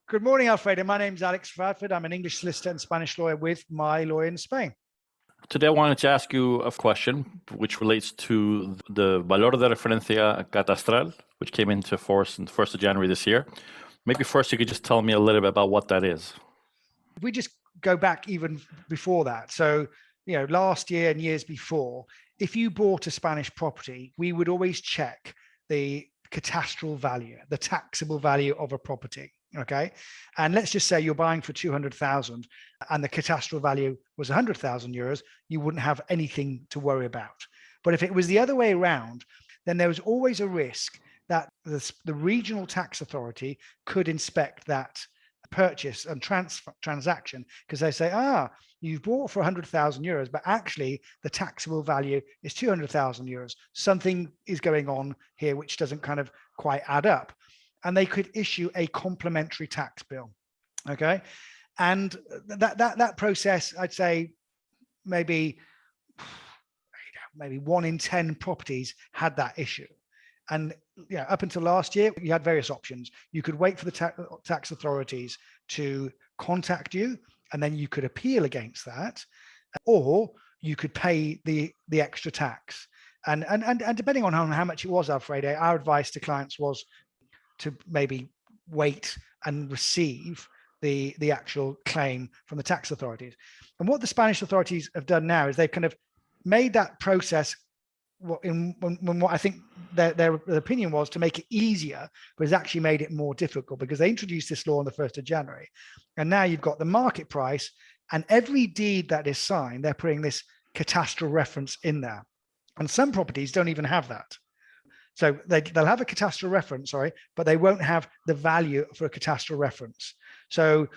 Good morning, Alfredo. My name is Alex Radford. I'm an English solicitor and Spanish lawyer with my lawyer in Spain. Today, I wanted to ask you a question which relates to the Valor de Referencia Catastral, which came into force on the 1st of January this year. Maybe first you could just tell me a little bit about what that is. If we just go back even before that, so last year and years before, if you bought a Spanish property, we would always check the catastral value, the taxable value of a property. Okay. And let's just say you're buying for 200,000 and the catastral value was 100,000 euros, you wouldn't have anything to worry about. But if it was the other way around, then there was always a risk that the regional tax authority could inspect that purchase and transaction, because they say, you've bought for 100,000 euros, but actually the taxable value is 200,000 euros. Something is going on here which doesn't kind of quite add up. And they could issue a complementary tax bill. Okay. And that process, I'd say maybe 1 in 10 properties had that issue. And up until last year, you had various options. You could wait for the tax authorities to contact you, and then you could appeal against that, or you could pay the extra tax. And depending on how much it was, Alfredo, our advice to clients was to maybe wait and receive the actual claim from the tax authorities. And what the Spanish authorities have done now is they've kind of made that process what I think their opinion was to make it easier, but has actually made it more difficult, because they introduced this law on the 1st of January. And now you've got the market price, and every deed that is signed, they're putting this catastral reference in there. And some properties don't even have that. So they'll have a catastral reference, but they won't have the value for a catastral reference. So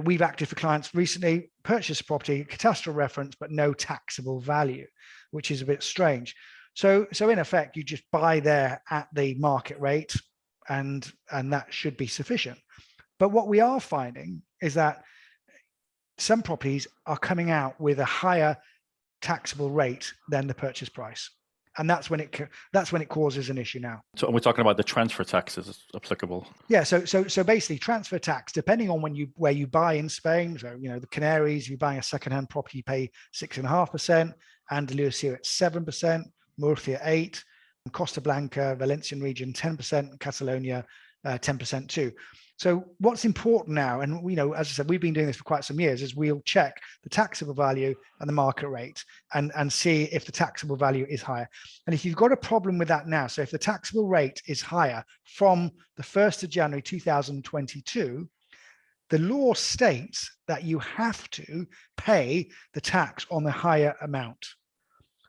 we've acted for clients recently, purchased a property, catastral reference, but no taxable value, which is a bit strange. So in effect, you just buy there at the market rate, and that should be sufficient. But what we are finding is that some properties are coming out with a higher taxable rate than the purchase price. And that's when it causes an issue now. So we're talking about the transfer taxes applicable. Yeah. So basically, transfer tax, depending on where you buy in Spain. So the Canaries, you buy a secondhand property, you pay 6.5%. Andalusia at 7%, Murcia 8%, Costa, Blanca, Valencian region 10%, Catalonia 10% too. So what's important now, and as I said, we've been doing this for quite some years, is we'll check the taxable value and the market rate and see if the taxable value is higher. And if you've got a problem with that now, so if the taxable rate is higher from the 1st of January 2022, the law states that you have to pay the tax on the higher amount.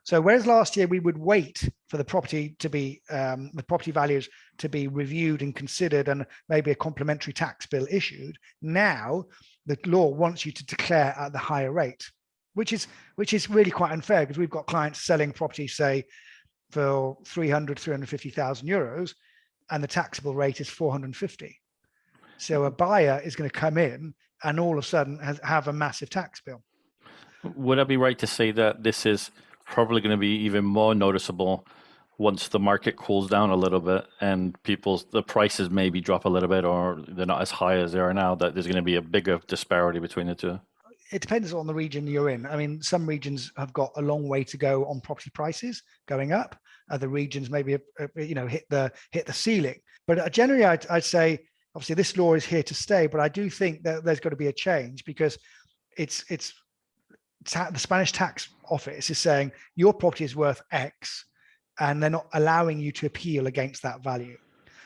So whereas last year we would wait for the property to be the property values to be reviewed and considered, and maybe a complementary tax bill issued, now the law wants you to declare at the higher rate, which is really quite unfair, because we've got clients selling property, say, for 350,000 euros, and the taxable rate is 450. So a buyer is going to come in and all of a sudden have a massive tax bill. Would I be right to say that this is probably going to be even more noticeable once the market cools down a little bit and the prices maybe drop a little bit, or they're not as high as they are now, that there's going to be a bigger disparity between the two? It depends on the region you're in. I mean, some regions have got a long way to go on property prices going up. Other regions maybe hit the ceiling. But generally, I'd say, obviously this law is here to stay, but I do think that there's got to be a change, because it's the Spanish tax office is saying your property is worth X, and they're not allowing you to appeal against that value.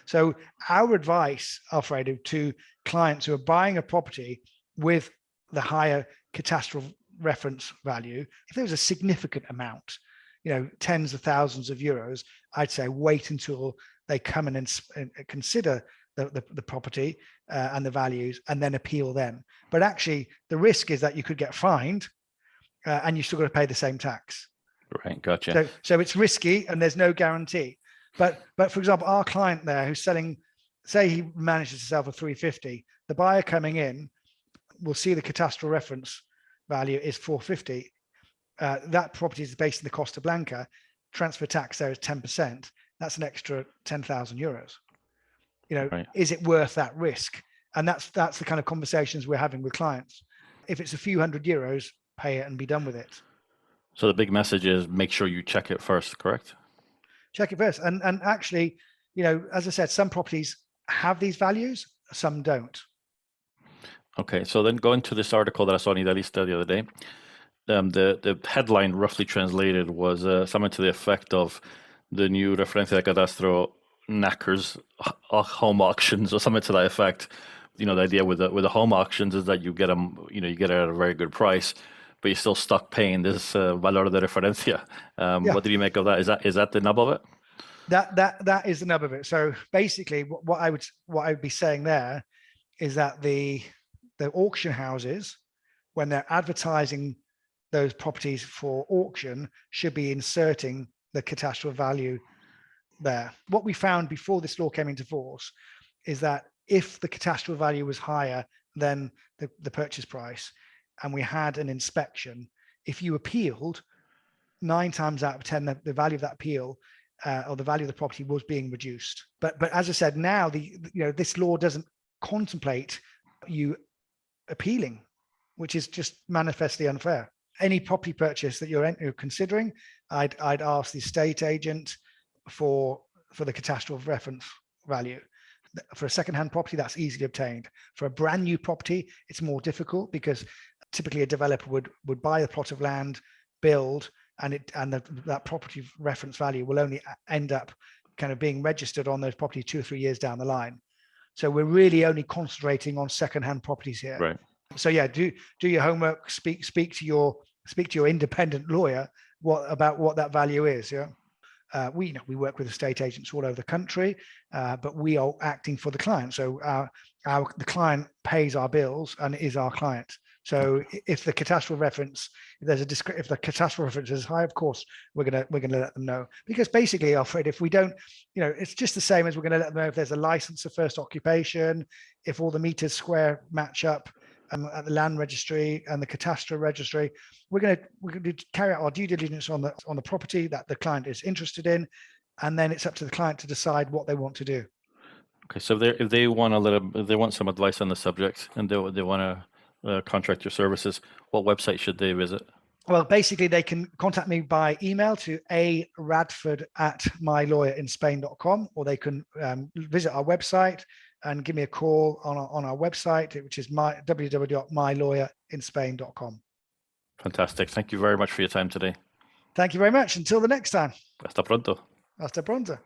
So our advice, Alfredo, to clients who are buying a property with the higher catastral reference value, if there was a significant amount, tens of thousands of euros, I'd say wait until they come in and consider the property and the values, and then appeal then. But actually, the risk is that you could get fined, and you still got to pay the same tax. Right, gotcha. So it's risky, and there's no guarantee. But for example, our client there who's selling, say he manages to sell for 350, the buyer coming in will see the catastral reference value is 450. That property is based in the Costa Blanca. Transfer tax there is 10%. That's an extra 10,000 euros. Right. Is it worth that risk? And that's the kind of conversations we're having with clients. If it's a few €100, pay it and be done with it. So the big message is make sure you check it first, correct? Check it first. And actually, as I said, some properties have these values, some don't. Okay, so then going to this article that I saw in Idealista the other day, the headline roughly translated was something to the effect of the new Referencia Catastral knackers home auctions or something to that effect. The idea with the home auctions is that you get them, you get it at a very good price, but you're still stuck paying this Valor de Referencia. What did you make of that? Is that the nub of it? That is the nub of it. So basically, what I would be saying there is that the auction houses, when they're advertising those properties for auction, should be inserting the catastral value there. What we found before this law came into force is that if the catastral value was higher than the purchase price and we had an inspection, if you appealed, 9 times out of 10, the value of that appeal or the value of the property was being reduced. But as I said, now this law doesn't contemplate you appealing, which is just manifestly unfair. Any property purchase that you're considering, I'd ask the estate agent for the catastral reference value. For a second-hand property, that's easily obtained. For a brand new property, it's more difficult because typically a developer would buy a plot of land, build, and that property reference value will only end up kind of being registered on those properties 2 or 3 years down the line. So we're really only concentrating on second-hand properties here. Right. So yeah, do your homework. Speak to your independent lawyer about what that value is. Yeah. We work with estate agents all over the country, but we are acting for the client. So the client pays our bills and is our client. So if the catastral reference, if the catastral reference is high, of course we're gonna let them know, because basically, Alfred, if we don't, it's just the same as we're gonna let them know if there's a license of first occupation, if all the meters square match up at the land registry and the catastral registry. We're going to carry out our due diligence on the property that the client is interested in, and then it's up to the client to decide what they want to do. Okay, so if they want some advice on the subject and they want to contract your services, what website should they visit? Well, basically, they can contact me by email to aradford@mylawyerinspain.com, or they can visit our website and give me a call on our website, which is www.mylawyerinspain.com. Fantastic. Thank you very much for your time today. Thank you very much. Until the next time. Hasta pronto. Hasta pronto.